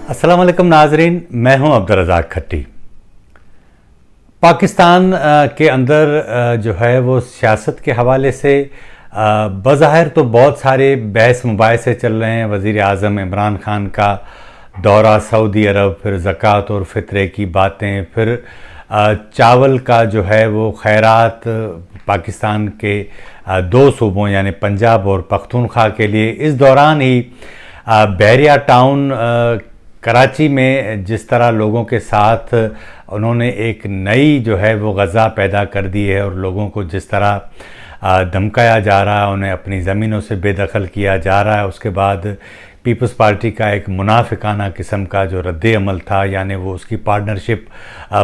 अस्सलाम वालेकुम नाजरीन, मैं हूं अब्दुल रज़ाक खट्टी। पाकिस्तान के अंदर जो है वो सियासत के हवाले से बज़ाहिर तो बहुत सारे बहस मुबाहिसे चल रहे हैं। वज़ीर आज़म इमरान खान का दौरा सऊदी अरब, फिर ज़कात और फ़ितरे की बातें, फिर चावल का जो है वो खैरात पाकिस्तान के दो सूबों यानी पंजाब और पख्तूनख्वा के लिए। इस दौरान ही बहरिया टाउन कराची में जिस तरह लोगों के साथ उन्होंने एक नई जो है वो ग़ज़ा पैदा कर दी है और लोगों को जिस तरह धमकाया जा रहा है, उन्हें अपनी ज़मीनों से बेदखल किया जा रहा है। उसके बाद पीपल्स पार्टी का एक मुनाफिकाना किस्म का जो रद्द अमल था, यानी वो उसकी पार्टनरशिप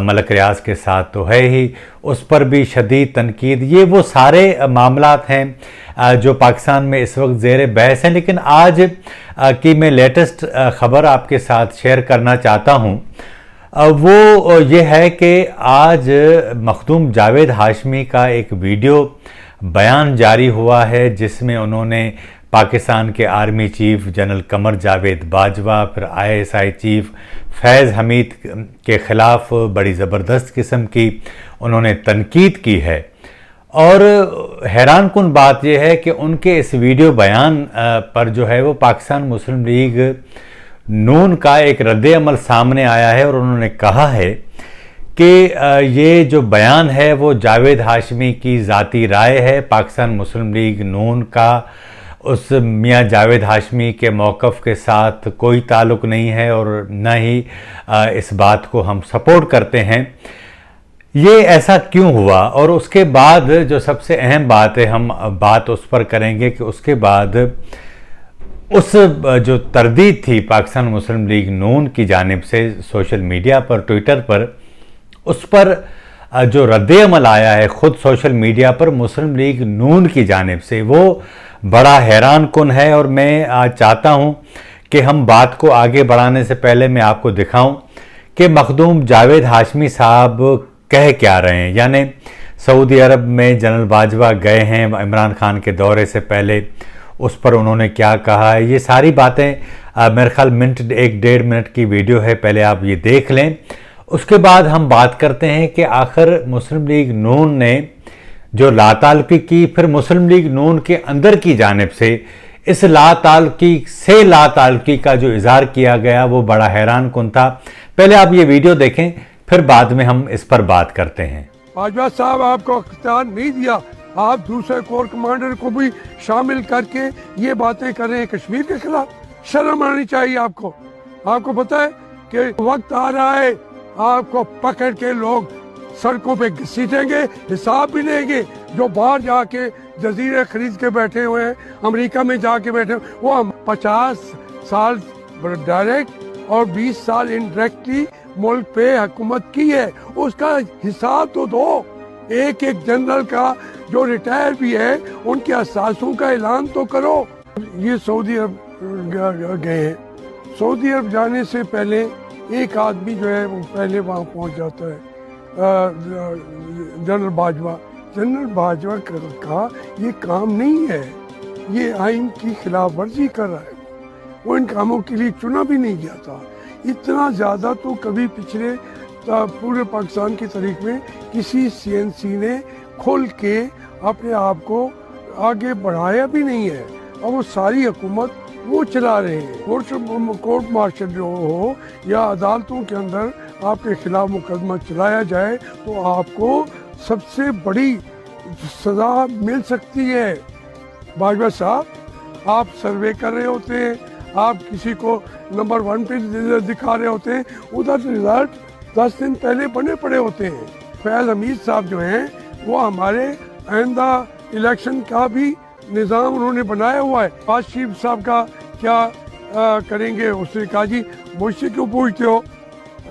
मलक रियाज के साथ तो है ही, उस पर भी शदीद तनकीद। ये वो सारे मामलात हैं जो पाकिस्तान में इस वक्त ज़ेर बहस हैं। लेकिन आज की मैं लेटेस्ट ख़बर आपके साथ शेयर करना चाहता हूँ, वो ये है कि आज मखदूम जावेद हाशमी का एक वीडियो बयान जारी हुआ है जिसमें उन्होंने पाकिस्तान के army chief general Qamar Javed Bajwa, फिर ISI चीफ फैज़ हमीद के ख़िलाफ़ बड़ी ज़बरदस्त किस्म की उन्होंने तनकीद की है। और हैरान कुन बात यह है कि उनके इस वीडियो बयान पर जो है वो पाकिस्तान मुस्लिम लीग नून का एक रद्द अमल सामने आया है और उन्होंने कहा है कि ये जो बयान है वो जावेद हाशमी की ज़ाती राय है। पाकिस्तान मुस्लिम लीग नून का उस मियाँ जावेद हाशमी के मौक़िफ़ के साथ कोई ताल्लुक़ नहीं है और न ही इस बात को हम सपोर्ट करते हैं। ये ऐसा क्यों हुआ? और उसके बाद जो सबसे अहम बात है, हम बात उस पर करेंगे कि उसके बाद उस जो तरदीद थी पाकिस्तान मुस्लिम लीग नून की जानिब से सोशल मीडिया पर, ट्विटर पर, उस पर जो रद्द-ए-अमल आया है ख़ुद सोशल मीडिया पर मुस्लिम लीग नून की जानिब से, वो बड़ा हैरान कुन है। और मैं आज चाहता हूँ कि हम बात को आगे बढ़ाने से पहले मैं आपको दिखाऊं कि मखदूम जावेद हाशमी साहब कह क्या रहे हैं। यानी सऊदी अरब में जनरल बाजवा गए हैं इमरान खान के दौरे से पहले, उस पर उन्होंने क्या कहा है, ये सारी बातें मेरे ख्याल मिनट, 1-1.5 मिनट की वीडियो है, पहले आप ये देख लें। उसके बाद हम बात करते हैं कि आखिर मुस्लिम लीग नून ने जो लाताल्लुकी की, फिर मुस्लिम लीग नून के अंदर की जानिब से इस लाताल्लुकी का जो इजहार किया गया वो बड़ा हैरान कुन था। पहले आप ये वीडियो देखें, फिर बाद में हम इस पर बात करते हैं। बाजवा साहब आपको अख्तियार नहीं दिया, आप दूसरे कोर कमांडर को भी शामिल करके ये बातें कर रहे हैं कश्मीर के खिलाफ। शर्म आनी चाहिए आपको। आपको पता है कि वक्त आ रहा है, आपको पकड़ के लोग सड़कों पे घसीटेंगे, हिसाब भी लेंगे। जो बाहर जाके जजीरे खरीद के बैठे हुए हैं, अमेरिका में जाके बैठे हुए, वो 50 साल डायरेक्ट और 20 साल इनडायरेक्टली मुल्क पे हुकूमत की है, उसका हिसाब तो दो। एक एक जनरल का जो रिटायर भी है उनके असासों का ऐलान तो करो। ये सऊदी अरब गए हैं। सऊदी अरब जाने से पहले एक आदमी जो है वो पहले वहाँ पहुँच जाता है, जनरल बाजवा का ये काम नहीं है, ये आइन की खिलाफ वर्जी कर रहा है। वो इन कामों के लिए चुना भी नहीं गया था। इतना ज़्यादा तो कभी पिछले पूरे पाकिस्तान की तारीख में किसी CNC ने खुल के अपने आप को आगे बढ़ाया भी नहीं है, और वो सारी हुकूमत वो चला रहे हैं। कोर्ट मार्शल जो हो या अदालतों के अंदर आपके खिलाफ मुकदमा चलाया जाए तो आपको सबसे बड़ी सज़ा मिल सकती है। बाजवा साहब, आप सर्वे कर रहे होते हैं, आप किसी को नंबर 1 पे दिखा रहे होते हैं, उधर रिजल्ट 10 दिन पहले बने पड़े होते हैं। फैज़ हमीद साहब जो हैं वो हमारे आइंदा इलेक्शन का भी निज़ाम उन्होंने बनाया हुआ है। आज चीफ साहब का क्या करेंगे? उसने कहा जी मुझसे क्यों पूछते हो,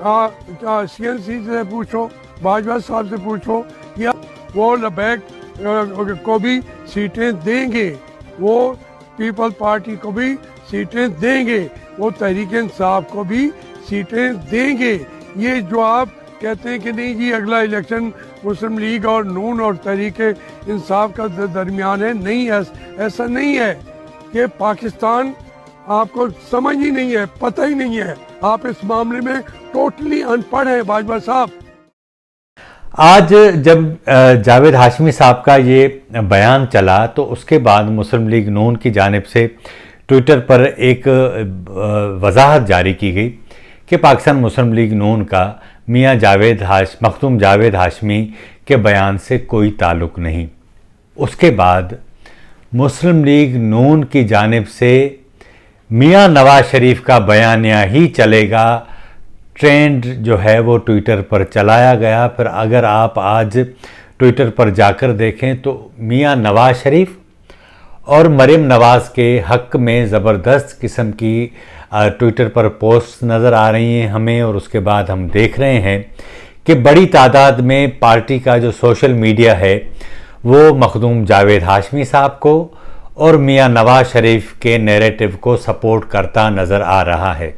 CNC से पूछो, बाजवा साहब से पूछो, या वो लबैक को भी सीटें देंगे, वो पीपल पार्टी को भी सीटें देंगे, वो तहरीक इंसाफ को भी सीटें देंगे। ये जो आप कहते हैं कि नहीं जी अगला इलेक्शन मुस्लिम लीग और नून और तहरीक इंसाफ का दरमियान है, नहीं, ऐसा नहीं है। कि पाकिस्तान आपको समझ ही नहीं है, पता ही नहीं है, आप इस मामले में टोटली अनपढ़ हैं बाजवा साहब। आज जब जावेद हाशमी साहब का ये बयान चला तो उसके बाद मुस्लिम लीग नून की जानिब से ट्विटर पर एक वजाहत जारी की गई कि पाकिस्तान मुस्लिम लीग नून का मियां मखदूम जावेद हाशमी के बयान से कोई ताल्लुक़ नहीं। उसके बाद मुस्लिम लीग नून की जानिब से मियां नवाज शरीफ का बयानिया ही चलेगा ट्रेंड जो है वो ट्विटर पर चलाया गया। फिर अगर आप आज ट्विटर पर जाकर देखें तो मियां नवाज शरीफ और मरीम नवाज़ के हक़ में ज़बरदस्त किस्म की ट्विटर पर पोस्ट नज़र आ रही हैं हमें। और उसके बाद हम देख रहे हैं कि बड़ी तादाद में पार्टी का जो सोशल मीडिया है वो मखदूम जावेद हाशमी साहब को और मियां नवाज शरीफ के नैरेटिव को सपोर्ट करता नज़र आ रहा है।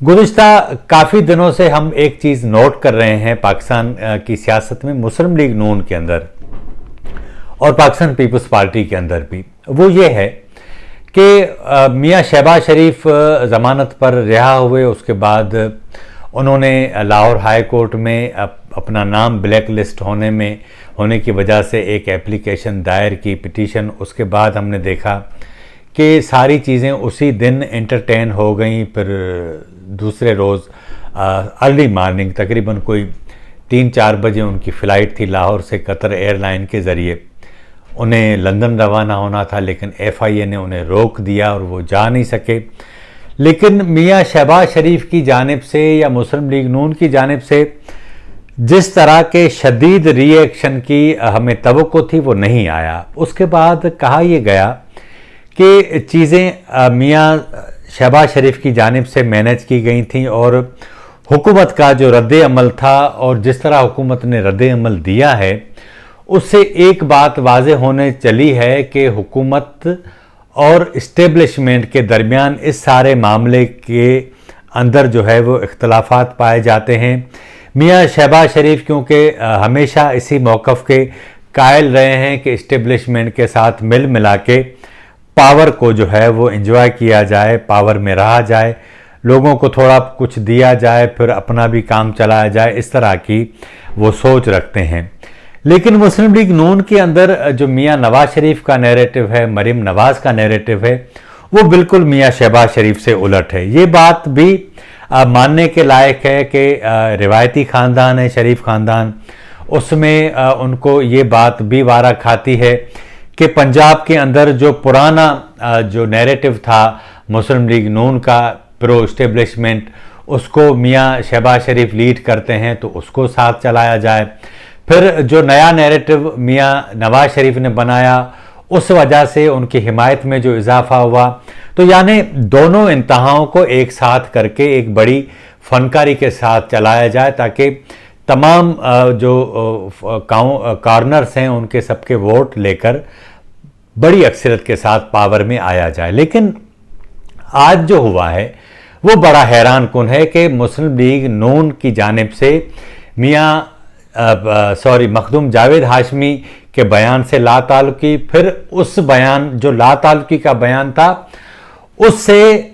गुज़िश्ता काफ़ी दिनों से हम एक चीज़ नोट कर रहे हैं पाकिस्तान की सियासत में, मुस्लिम लीग नून के अंदर और पाकिस्तान पीपल्स पार्टी के अंदर भी, वो ये है कि मियां शहबाज शरीफ ज़मानत पर रिहा हुए। उसके बाद उन्होंने लाहौर हाई कोर्ट में अपना नाम ब्लैक लिस्ट होने की वजह से एक एप्लीकेशन दायर की, पिटीशन। उसके बाद हमने देखा कि सारी चीज़ें उसी दिन एंटरटेन हो गई। फिर दूसरे रोज़ अर्ली मॉर्निंग तकरीबन कोई 3-4 बजे उनकी फ़्लाइट थी लाहौर से कतर एयरलाइन के ज़रिए। उन्हें लंदन रवाना होना था लेकिन FIA ने उन्हें रोक दिया और वो जा नहीं सके। लेकिन मियां शहबाज शरीफ की जानिब से या मुस्लिम लीग नून की जानिब से जिस तरह के शदीद रिएक्शन की हमें तवक्को थी वो नहीं आया। उसके बाद कहा यह गया कि चीज़ें मियां शहबाज शरीफ की जानिब से मैनेज की गई थी और हुकूमत का जो रद्द अमल था और जिस तरह हुकूमत ने रद्द अमल दिया है उससे एक बात वाज़े होने चली है कि हुकूमत और इस्टेब्लिशमेंट के दरमियान इस सारे मामले के अंदर जो है वो इख्तलाफात पाए जाते हैं। मियां शहबाज शरीफ क्योंकि हमेशा इसी मौक़िफ़ के कायल रहे हैं कि इस्टेब्लिशमेंट के साथ मिल मिला के पावर को जो है वो एंजॉय किया जाए, पावर में रहा जाए, लोगों को थोड़ा कुछ दिया जाए, फिर अपना भी काम चलाया जाए, इस तरह की वो सोच रखते हैं। लेकिन मुस्लिम लीग नून के अंदर जो मियां नवाज शरीफ का नैरेटिव है, मरीम नवाज़ का नैरेटिव है, वो बिल्कुल मियां शहबाज शरीफ से उलट है। ये बात भी मानने के लायक है कि रिवायती ख़ानदान है शरीफ ख़ानदान, उसमें उनको ये बात भी वारा खाती है कि पंजाब के अंदर जो पुराना जो नैरेटिव था मुस्लिम लीग नून का प्रो इस्टेब्लिशमेंट, उसको मियां शहबाज शरीफ लीड करते हैं तो उसको साथ चलाया जाए। फिर जो नया नैरेटिव मियां नवाज शरीफ ने बनाया उस वजह से उनकी हिमायत में जो इजाफा हुआ, तो यानी दोनों इंतहाओं को एक साथ करके एक बड़ी फनकारी के साथ चलाया जाए ताकि तमाम जो कॉर्नर्स हैं उनके सबके वोट लेकर बड़ी अक्सरियत के साथ पावर में आया जाए। लेकिन आज जो हुआ है वो बड़ा हैरान कुन है कि मुस्लिम लीग नून की जानिब से मखदूम जावेद हाशमी के बयान से लाताल्लुकी, फिर उस बयान जो लाताल्लुकी का बयान था उससे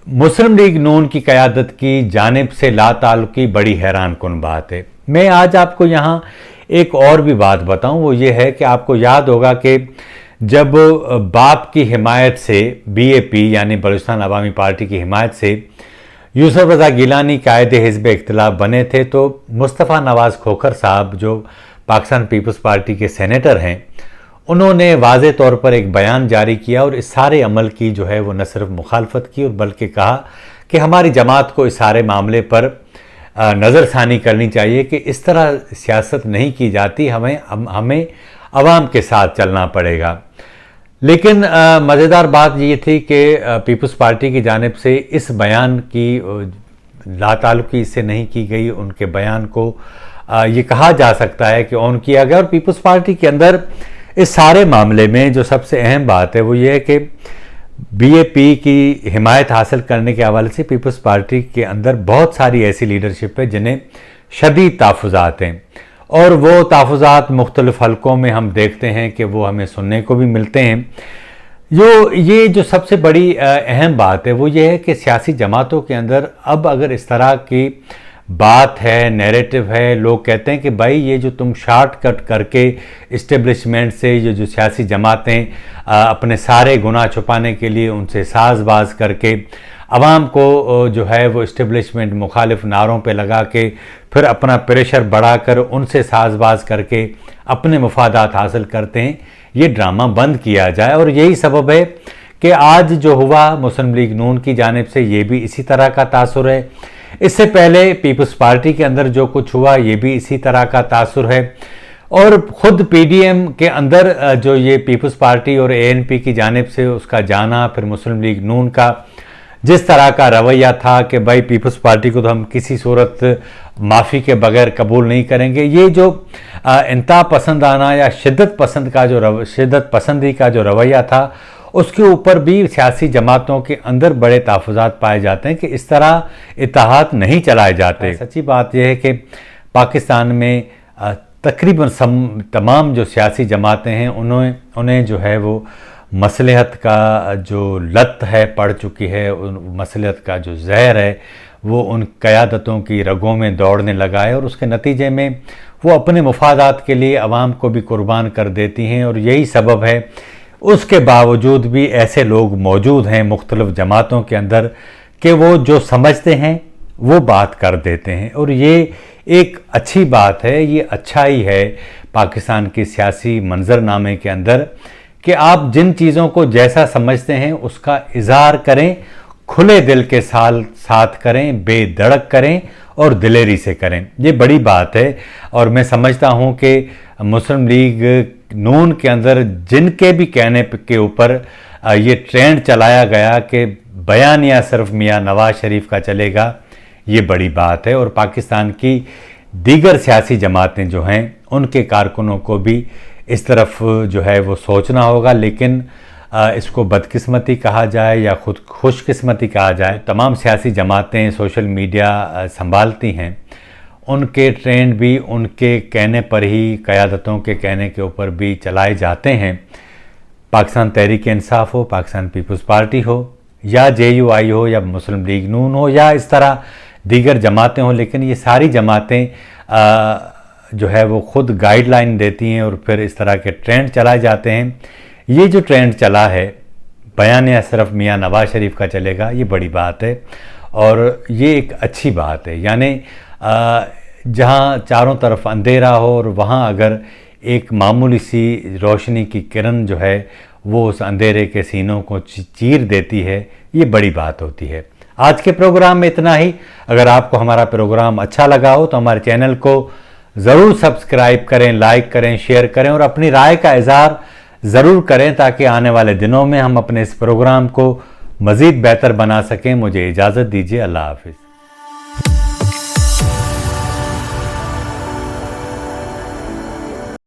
मुस्लिम लीग नून की क़यादत की जानिब से लाताल्लुकी बड़ी हैरान कुन बात है। मैं आज आपको यहाँ एक और भी बात बताऊँ, वो ये है कि आपको याद होगा कि जब बाप की हिमायत से BAP यानी बलूचिस्तान अवामी पार्टी की हिमायत से यूसुफ रज़ा गिलानी कायदे हिज़्ब इख्तिलाफ बने थे तो मुस्तफ़ा नवाज़ खोखर साहब जो पाकिस्तान पीपल्स पार्टी के सेनेटर हैं, उन्होंने वाज़े तौर पर एक बयान जारी किया और इस सारे अमल की जो है वो न सिर्फ मुखालफत की और बल्कि कहा कि हमारी जमात को इस सारे मामले पर नज़रसानी करनी चाहिए कि इस तरह सियासत नहीं की जाती, हमें अवाम के साथ चलना पड़ेगा। लेकिन मज़ेदार बात ये थी कि पीपल्स पार्टी की जानिब से इस बयान की लाताल्लुकी इससे नहीं की गई। उनके बयान को ये कहा जा सकता है कि ऑन किया गया। और पीपल्स पार्टी के अंदर इस सारे मामले में जो सबसे अहम बात है वो ये है कि BAP की हिमायत हासिल करने के हवाले से पीपल्स पार्टी के अंदर बहुत सारी ऐसी लीडरशिप है जिन्हें शदीद तहफ़्फ़ुज़ात हैं और वो तहफ़्फ़ुज़ात मुख्तलिफ़ हलकों में हम देखते हैं कि वो हमें सुनने को भी मिलते हैं। ये जो सबसे बड़ी अहम बात है वो ये है कि सियासी जमातों के अंदर अब अगर इस तरह की बात है, नैरेटिव है, लोग कहते हैं कि भाई ये जो तुम शॉर्टकट करके इस्टेब्लिशमेंट से ये जो सियासी जमातें अपने सारे गुनाह छुपाने के लिए उनसे साजबाज करके अवाम को जो है वो इस्टेब्लिशमेंट मुखालिफ नारों पे लगा के फिर अपना प्रेशर बढ़ाकर उनसे साजबाज करके अपने मुफादात हासिल करते हैं, ये ड्रामा बंद किया जाए। और यही सबब है कि आज जो हुआ मुस्लिम लीग नून की जानिब से ये भी इसी तरह का तासुर है। इससे पहले पीपल्स पार्टी के अंदर जो कुछ हुआ ये भी इसी तरह का तासुर है। और ख़ुद पीडीएम के अंदर जो ये पीपल्स पार्टी और एएनपी की जानिब से उसका जाना, फिर मुस्लिम लीग नून का जिस तरह का रवैया था कि भाई पीपल्स पार्टी को तो हम किसी सूरत माफ़ी के बगैर कबूल नहीं करेंगे, ये जो इंतहा पसंद आना या शिद्दत पसंदी का जो रवैया था उसके ऊपर भी सियासी जमातों के अंदर बड़े तहफ़्फ़ुज़ात पाए जाते हैं कि इस तरह इत्तेहाद नहीं चलाए जाते। सच्ची बात यह है कि पाकिस्तान में तकरीबन तमाम जो सियासी जमातें हैं उन्हें जो है वो मसलहत का जो लत है पड़ चुकी है, मसलहत का जो जहर है वो उन क़यादतों की रगों में दौड़ने लगा है और उसके नतीजे में वो अपने मुफादात के लिए अवाम को भी कुर्बान कर देती हैं। और यही सबब है उसके बावजूद भी ऐसे लोग मौजूद हैं मुख्तलिफ़ जमातों के अंदर कि वो जो समझते हैं वो बात कर देते हैं। और ये एक अच्छी बात है, ये अच्छाई है पाकिस्तान की सियासी मंजरनामे के अंदर कि आप जिन चीज़ों को जैसा समझते हैं उसका इज़हार करें, खुले दिल के साथ करें, बेधड़क करें और दिलेरी से करें। ये बड़ी बात है। और मैं समझता हूँ कि मुस्लिम लीग नून के अंदर जिनके भी कहने के ऊपर ये ट्रेंड चलाया गया कि बयानिया सिर्फ मियाँ नवाज शरीफ का चलेगा, ये बड़ी बात है। और पाकिस्तान की दीगर सियासी जमातें जो हैं उनके कारकुनों को भी इस तरफ जो है वो सोचना होगा। लेकिन इसको बदकिस्मती कहा जाए या खुद खुशकिस्मती कहा जाए, तमाम सियासी जमातें सोशल मीडिया संभालती हैं, उनके ट्रेंड भी उनके कहने पर ही, क़यादतों के कहने के ऊपर भी चलाए जाते हैं। पाकिस्तान तहरीक इंसाफ हो, पाकिस्तान पीपल्स पार्टी हो या JUI हो या मुस्लिम लीग नून हो या इस तरह दीगर जमातें हों, लेकिन ये सारी जमातें जो है वो खुद गाइडलाइन देती हैं और फिर इस तरह के ट्रेंड चलाए जाते हैं। ये जो ट्रेंड चला है बयानिया सिर्फ मियाँ नवाज शरीफ का चलेगा, ये बड़ी बात है और ये एक अच्छी बात है। यानी जहाँ चारों तरफ अंधेरा हो और वहाँ अगर एक मामूली सी रोशनी की किरण जो है वो उस अंधेरे के सीनों को चीर देती है, ये बड़ी बात होती है। आज के प्रोग्राम में इतना ही। अगर आपको हमारा प्रोग्राम अच्छा लगा हो तो हमारे चैनल को ज़रूर सब्सक्राइब करें, लाइक करें, शेयर करें और अपनी राय का इज़हार ज़रूर करें ताकि आने वाले दिनों में हम अपने इस प्रोग्राम को मज़ीद बेहतर बना सकें। मुझे इजाज़त दीजिए। अल्लाह हाफ़िज़।